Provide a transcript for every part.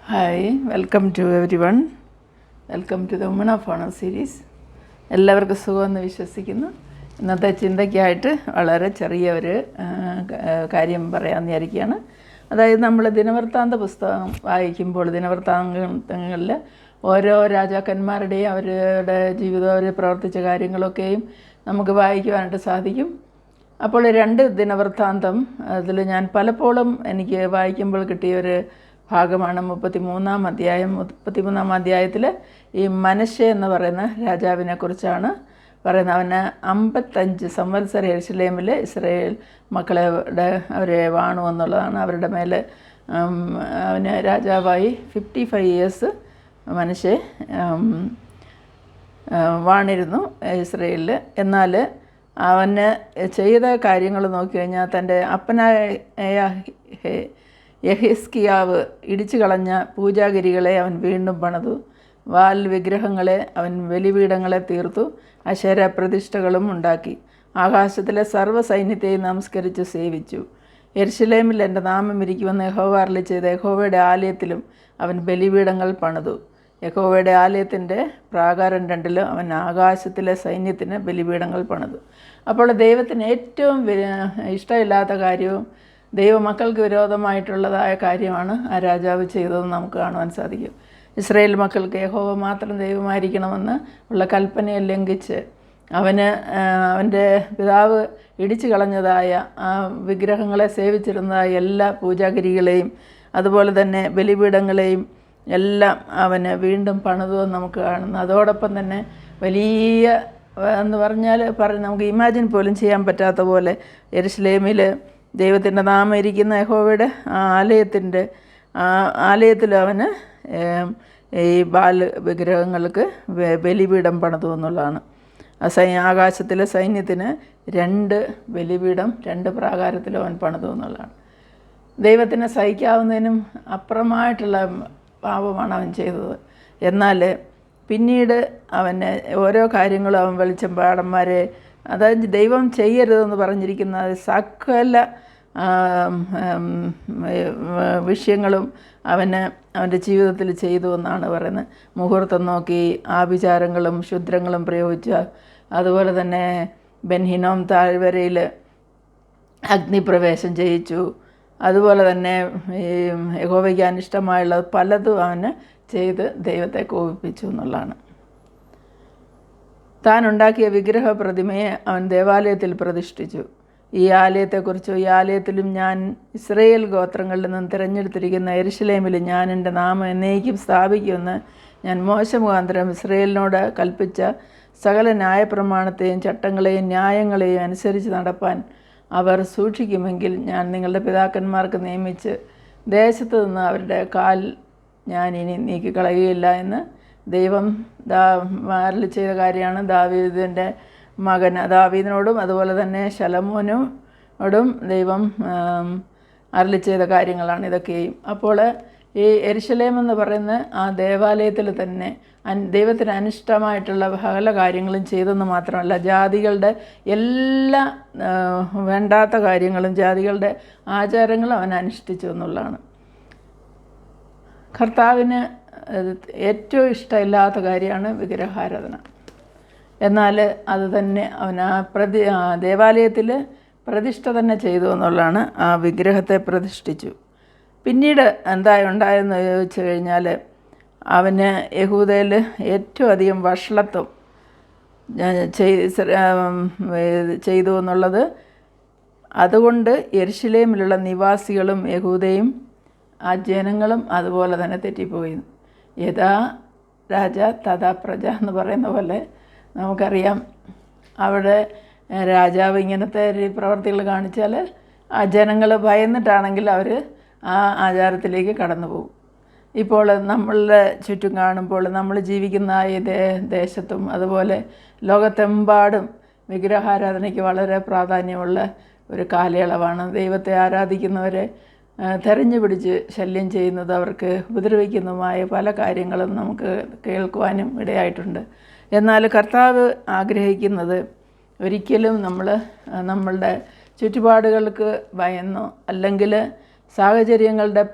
Hi, welcome to everyone. Welcome to the woman of honour series. എല്ലാവർക്കും സുഖമെന്ന് വിശ്വസിക്കുന്നു. ഇന്നത്തെ ചിന്തയ്ക്കായിട്ട് വളരെ ചെറിയ ഒരു കാര്യം പറയാമെന്ന് വിചാരിക്കുകയാണ്. അതായത് നമ്മൾ ദിനവൃത്താന്ത പുസ്തകം വായിക്കുമ്പോൾ ദിനവൃത്താന്തങ്ങളിൽ ഓരോ രാജാക്കന്മാരുടെയും അവരുടെ ജീവിതം, അവർ പ്രവർത്തിച്ച കാര്യങ്ങളൊക്കെയും നമുക്ക് വായിക്കുവാനായിട്ട് സാധിക്കും. അപ്പോൾ 2 ദിനവൃത്താന്തം അതിൽ ഞാൻ പലപ്പോഴും എനിക്ക് വായിക്കുമ്പോൾ കിട്ടിയൊരു ഭാഗമാണ് 33-ാം അധ്യായം. 33-ാം അധ്യായത്തിൽ ഈ മനശ്ശെ എന്ന് പറയുന്ന രാജാവിനെ കുറിച്ചാണ് പറയുന്നത്. അവന് 55 സംവത്സരം യെരുശലേമിൽ ഇസ്രായേൽ മക്കളെ അവരെ വാണു എന്നുള്ളതാണ്. അവരുടെ മേൽ അവന് രാജാവായി 55 ഇയേഴ്സ് മനശ്ശെ വാണിരുന്നു ഇസ്രായേലിൽ. എന്നാൽ അവന് ചെയ്ത കാര്യങ്ങൾ നോക്കിക്കഴിഞ്ഞാൽ തൻ്റെ അപ്പനായ യെഹിസ്കിയാവ് ഇടിച്ചു കളഞ്ഞ പൂജാഗിരികളെ അവൻ വീണ്ടും പണിതു. വാൽ വിഗ്രഹങ്ങളെ അവൻ ബലിപീഠങ്ങളെ തീർത്തു. അശേര പ്രതിഷ്ഠകളും ഉണ്ടാക്കി. ആകാശത്തിലെ സർവ്വസൈന്യത്തെയും നമസ്കരിച്ച് സേവിച്ചു. യെരുശലേമിൽ എൻ്റെ നാമം ഇരിക്കുമെന്ന് യഹോവ അരുളി ചെയ്ത യഹോവയുടെ ആലയത്തിലും അവൻ ബലിപീഠങ്ങൾ പണിതു. യഹോവയുടെ ആലയത്തിൻ്റെ പ്രാകാരം 2-ലും അവൻ ആകാശത്തിലെ സൈന്യത്തിന് ബലിപീഠങ്ങൾ പണിതു. അപ്പോൾ ദൈവത്തിന് ഏറ്റവും ഇഷ്ടമില്ലാത്ത കാര്യവും ദൈവമക്കൾക്ക് വിരോധമായിട്ടുള്ളതായ കാര്യമാണ് ആ രാജാവ് ചെയ്തതെന്ന് നമുക്ക് കാണുവാൻ സാധിക്കും. ഇസ്രായേൽ മക്കൾക്ക് യഹോവ മാത്രം ദൈവമായിരിക്കണമെന്ന് ഉള്ള കൽപ്പനയെ ലംഘിച്ച് അവൻ്റെ പിതാവ് ഇടിച്ചു കളഞ്ഞതായ ആ വിഗ്രഹങ്ങളെ സേവിച്ചിരുന്നതായ എല്ലാ പൂജാഗിരികളെയും അതുപോലെ തന്നെ ബലിപീഠങ്ങളെയും എല്ലാം അവന് വീണ്ടും പണിതു എന്ന് നമുക്ക് കാണുന്നു. അതോടൊപ്പം തന്നെ വലിയ എന്ന് പറഞ്ഞാൽ നമുക്ക് ഇമാജിൻ പോലും ചെയ്യാൻ പറ്റാത്ത പോലെ യെരുശലേമിൽ ദൈവത്തിൻ്റെ നാമം ഇരിക്കുന്ന യഹോവയുടെ ആലയത്തിൽ അവന് ഈ ബാൽ വിഗ്രഹങ്ങൾക്ക് ബലിപീഠം പണിതു എന്നുള്ളതാണ്. ആകാശത്തിലെ സൈന്യത്തിന് 2 ബലിപീഠം 2 പ്രാകാരത്തിലും അവൻ പണിതു എന്നുള്ളതാണ്. ദൈവത്തിനെ സഹിക്കാവുന്നതിനും അപ്പുറമായിട്ടുള്ള പാപമാണ് അവൻ ചെയ്തത്. എന്നാൽ പിന്നീട് അവന് ഓരോ കാര്യങ്ങളും അവൻ വെളിച്ചപ്പാടന്മാരെ, അതായത് ദൈവം ചെയ്യരുതെന്ന് പറഞ്ഞിരിക്കുന്ന സകല വിഷയങ്ങളും അവൻ്റെ ജീവിതത്തിൽ ചെയ്തു എന്നാണ് പറയുന്നത്. മുഹൂർത്തം നോക്കി ആഭിചാരങ്ങളും ക്ഷുദ്രങ്ങളും പ്രയോഗിച്ച, അതുപോലെ തന്നെ ബെൻഹിനോം താഴ്വരയിൽ അഗ്നിപ്രവേശം ചെയ്യിച്ചു. അതുപോലെ തന്നെ ഈ യഹോവയ്ക്ക് അനിഷ്ടമായുള്ളത് പലതും അവന് ചെയ്ത് ദൈവത്തെ കോപിപ്പിച്ചു എന്നുള്ളതാണ്. താൻ ഉണ്ടാക്കിയ വിഗ്രഹ പ്രതിമയെ അവൻ ദേവാലയത്തിൽ പ്രതിഷ്ഠിച്ചു. ഈ ആലയത്തെക്കുറിച്ചോ, ഈ ആലയത്തിലും ഞാൻ ഇസ്രായേൽ ഗോത്രങ്ങളിൽ നിന്നും തിരഞ്ഞെടുത്തിരിക്കുന്ന യെരുശലേമിൽ ഞാൻ എൻ്റെ നാമം എന്നേക്കും സ്ഥാപിക്കുമെന്ന് ഞാൻ മോശെ മുഖാന്തരം ഇസ്രായേലിനോട് കൽപ്പിച്ച സകല ന്യായപ്രമാണത്തെയും ചട്ടങ്ങളെയും ന്യായങ്ങളെയും അനുസരിച്ച് നടപ്പാൻ അവർ സൂക്ഷിക്കുമെങ്കിൽ ഞാൻ നിങ്ങളുടെ പിതാക്കന്മാർക്ക് നിയമിച്ച് ദേശത്ത് നിന്ന് അവരുടെ കാൽ ഞാൻ ഇനി നീക്കിക്കളയുകയില്ല എന്ന് ദൈവം അരുളി ചെയ്ത കാര്യമാണ്. ദാവീദിൻ്റെ മകൻ ദാവീദിനോടും അതുപോലെ തന്നെ ശലോമോനോടും ദൈവം അരുളി ചെയ്ത കാര്യങ്ങളാണ് ഇതൊക്കെയും. അപ്പോൾ ഈ യെരുശലേം എന്ന് പറയുന്ന ആ ദേവാലയത്തിൽ തന്നെ ദൈവത്തിന് അനിഷ്ടമായിട്ടുള്ള പല കാര്യങ്ങളും ചെയ്തെന്ന് മാത്രമല്ല, ജാതികളുടെ എല്ലാ വേണ്ടാത്ത കാര്യങ്ങളും ജാതികളുടെ ആചാരങ്ങളും അവൻ അനുഷ്ഠിച്ചു എന്നുള്ളതാണ്. കർത്താവിന് ഏറ്റവും ഇഷ്ടമില്ലാത്ത കാര്യമാണ് വിഗ്രഹാരാധന. എന്നാൽ അത് തന്നെ അവൻ ദേവാലയത്തിൽ പ്രതിഷ്ഠ തന്നെ ചെയ്തു എന്നുള്ളതാണ്. ആ വിഗ്രഹത്തെ പ്രതിഷ്ഠിച്ചു. പിന്നീട് എന്താ ഉണ്ടായെന്ന് ചോദിച്ചു കഴിഞ്ഞാൽ, അവന് യഹൂദയിൽ ഏറ്റവും അധികം വഷളത്വം ചെയ്തു എന്നുള്ളത്. അതുകൊണ്ട് യെരുശലേമിലുള്ള നിവാസികളും യഹൂദയും ആ ജനങ്ങളും അതുപോലെ തന്നെ തെറ്റിപ്പോയി. യഥാ രാജ തഥാ പ്രജ എന്ന് പറയുന്ന പോലെ നമുക്കറിയാം, അവിടെ രാജാവ് ഇങ്ങനത്തെ പ്രവർത്തികൾ കാണിച്ചാൽ ആ ജനങ്ങൾ ഭയന്നിട്ടാണെങ്കിൽ അവർ ആ ആചാരത്തിലേക്ക് കടന്നു പോകും. ഇപ്പോൾ നമ്മളുടെ ചുറ്റും കാണുമ്പോൾ നമ്മൾ ജീവിക്കുന്ന ഈ ദേശത്തും അതുപോലെ ലോകത്തെമ്പാടും വിഗ്രഹാരാധനയ്ക്ക് വളരെ പ്രാധാന്യമുള്ള ഒരു കാലയളവാണ്. ദൈവത്തെ ആരാധിക്കുന്നവരെ തെരഞ്ഞു പിടിച്ച് ശല്യം ചെയ്യുന്നത്, അവർക്ക് ഉപദ്രവിക്കുന്നതുമായ പല കാര്യങ്ങളും നമുക്ക് കേൾക്കുവാനും ഇടയായിട്ടുണ്ട്. എന്നാൽ കർത്താവ് ആഗ്രഹിക്കുന്നത് ഒരിക്കലും നമ്മളുടെ ചുറ്റുപാടുകൾക്ക് ഭയന്നോ അല്ലെങ്കിൽ സാഹചര്യങ്ങളുടെ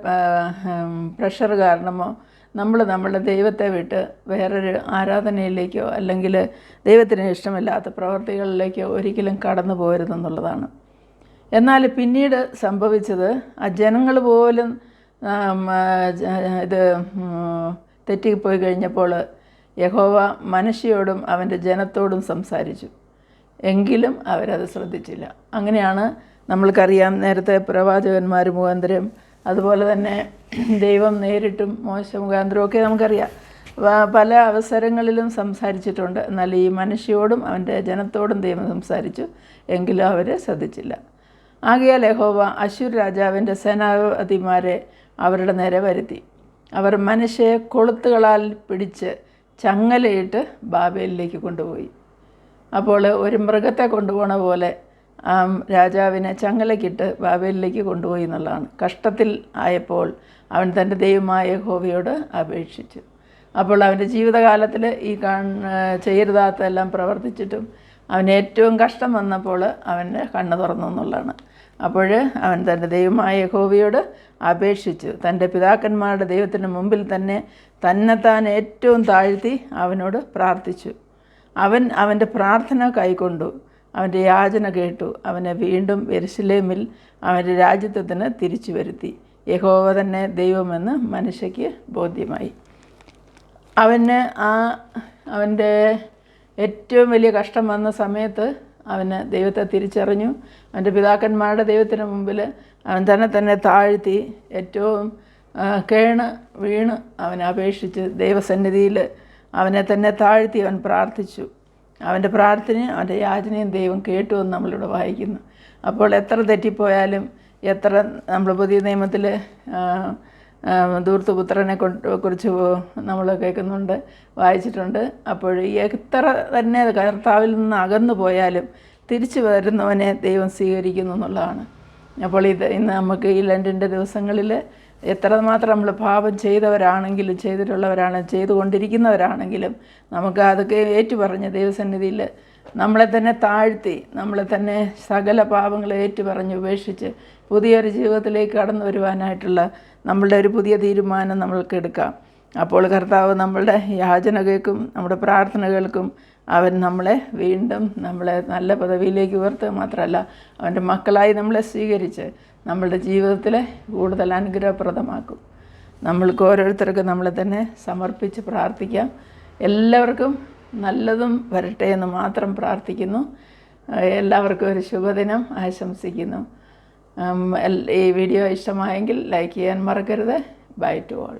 പ്രഷർ കാരണമോ നമ്മൾ നമ്മളുടെ ദൈവത്തെ വിട്ട് വേറൊരു ആരാധനയിലേക്കോ അല്ലെങ്കിൽ ദൈവത്തിന് ഇഷ്ടമില്ലാത്ത പ്രവർത്തികളിലേക്കോ ഒരിക്കലും കടന്നു പോകരുതെന്നുള്ളതാണ്. എന്നാൽ പിന്നീട് സംഭവിച്ചത് ആ ജനങ്ങൾ പോലും ഇത് തെറ്റിപ്പോയി കഴിഞ്ഞപ്പോൾ യഹോവ മനുഷ്യയോടും അവൻ്റെ ജനത്തോടും സംസാരിച്ചു. എങ്കിലും അവരത് ശ്രദ്ധിച്ചില്ല. അങ്ങനെയാണ് നമ്മൾക്കറിയാം, നേരത്തെ പ്രവാചകന്മാർ മുഖാന്തരം, അതുപോലെ തന്നെ ദൈവം നേരിട്ടും മോശ മുഖാന്തരമൊക്കെ നമുക്കറിയാം പല അവസരങ്ങളിലും സംസാരിച്ചിട്ടുണ്ട്. എന്നാൽ ഈ മനുഷ്യയോടും അവൻ്റെ ജനത്തോടും ദൈവം സംസാരിച്ചു, എങ്കിലും അവർ ശ്രദ്ധിച്ചില്ല. ആകയാൽ യഹോവ അശ്ശൂർ രാജാവിൻ്റെ സേനാധിപന്മാരെ അവരുടെ നേരെ വരുത്തി. അവർ മനുഷ്യയെ കൊളുത്തുകളാൽ പിടിച്ച് ചങ്ങലയിട്ട് ബാബേലിലേക്ക് കൊണ്ടുപോയി. അപ്പോൾ ഒരു മൃഗത്തെ കൊണ്ടുപോകണ പോലെ രാജാവിനെ ചങ്ങലക്കിട്ട് ബാബേലിലേക്ക് കൊണ്ടുപോയി എന്നുള്ളതാണ്. കഷ്ടത്തിൽ ആയപ്പോൾ അവൻ തൻ്റെ ദൈവമായ യഹോവയോട് അപേക്ഷിച്ചു. അപ്പോൾ അവൻ്റെ ജീവിതകാലത്തിൽ ഈ ചെയ്യരുതാത്തെല്ലാം പ്രവർത്തിച്ചിട്ടും അവന് ഏറ്റവും കഷ്ടം വന്നപ്പോൾ അവൻ്റെ കണ്ണ് തുറന്നു എന്നുള്ളതാണ്. അപ്പോൾ അവൻ തൻ്റെ ദൈവമായ യഹോവയോട് അപേക്ഷിച്ചു. തൻ്റെ പിതാക്കന്മാരുടെ ദൈവത്തിന് മുമ്പിൽ തന്നെ തന്നെത്താൻ ഏറ്റവും താഴ്ത്തി അവനോട് പ്രാർത്ഥിച്ചു. അവൻ അവൻ്റെ പ്രാർത്ഥന കൈക്കൊണ്ടു, അവൻ്റെ യാചന കേട്ടു. അവനെ വീണ്ടും യെരൂശലേമിൽ അവൻ്റെ രാജ്യത്വത്തിന് തിരിച്ചു വരുത്തി. യഹോവ തന്നെ ദൈവമെന്ന് മനുഷ്യയ്ക്ക് ബോധ്യമായി. അവൻ്റെ ഏറ്റവും വലിയ കഷ്ടം വന്ന സമയത്ത് അവന് ദൈവത്തെ തിരിച്ചറിഞ്ഞു. അവൻ്റെ പിതാക്കന്മാരുടെ ദൈവത്തിന് മുമ്പിൽ അവൻ തന്നെ താഴ്ത്തി ഏറ്റവും വീണ് അവനെ അപേക്ഷിച്ച് ദൈവസന്നിധിയിൽ അവനെ തന്നെ താഴ്ത്തി അവൻ പ്രാർത്ഥിച്ചു. അവൻ്റെ പ്രാർത്ഥനയും അവൻ്റെ യാചനയും ദൈവം കേട്ടു എന്ന് നമ്മളിവിടെ വായിക്കുന്നു. അപ്പോൾ എത്ര തെറ്റിപ്പോയാലും, എത്ര നമ്മൾ പുതിയ നിയമത്തിൽ ധൂർത്തുപുത്രനെ കുറിച്ച് നമ്മൾ കേൾക്കുന്നുണ്ട്, വായിച്ചിട്ടുണ്ട്. അപ്പോൾ എത്ര തന്നെ കർത്താവിൽ നിന്ന് അകന്നു പോയാലും തിരിച്ചു വരുന്നവനെ ദൈവം സ്വീകരിക്കുന്നു എന്നുള്ളതാണ്. അപ്പോൾ ഇന്ന് നമുക്ക് ഈ ലണ്ടിൻ്റെ ദിവസങ്ങളിൽ എത്രമാത്രം നമ്മൾ പാപം ചെയ്തുകൊണ്ടിരിക്കുന്നവരാണെങ്കിലും നമുക്ക് അതൊക്കെ ഏറ്റുപറഞ്ഞ് ദൈവസന്നിധിയിൽ നമ്മളെ തന്നെ താഴ്ത്തി, നമ്മളെ തന്നെ സകല പാപങ്ങളെ ഏറ്റുപറഞ്ഞ് ഉപേക്ഷിച്ച് പുതിയൊരു ജീവിതത്തിലേക്ക് കടന്നു വരുവാനായിട്ടുള്ള നമ്മളുടെ ഒരു പുതിയ തീരുമാനം നമ്മൾക്ക് എടുക്കാം. അപ്പോൾ കർത്താവ് നമ്മളുടെ യാചന കേൾക്കും, നമ്മുടെ പ്രാർത്ഥന കേൾക്കും. അവൻ വീണ്ടും നമ്മളെ നല്ല പദവിയിലേക്ക് ഉയർത്തുക മാത്രമല്ല, അവൻ്റെ മക്കളായി നമ്മളെ സ്വീകരിച്ച് നമ്മളുടെ ജീവിതത്തിൽ കൂടുതൽ അനുഗ്രഹപ്രദമാക്കും. നമ്മൾക്ക് ഓരോരുത്തർക്കും നമ്മളെ തന്നെ സമർപ്പിച്ച് പ്രാർത്ഥിക്കാം. എല്ലാവർക്കും നല്ലതും വരട്ടെ എന്ന് മാത്രം പ്രാർത്ഥിക്കുന്നു. എല്ലാവർക്കും ഒരു ശുഭദിനം ആശംസിക്കുന്നു. ഈ വീഡിയോ ഇഷ്ടമായെങ്കിൽ ലൈക്ക് ചെയ്യാൻ മറക്കരുത്. Bye to all.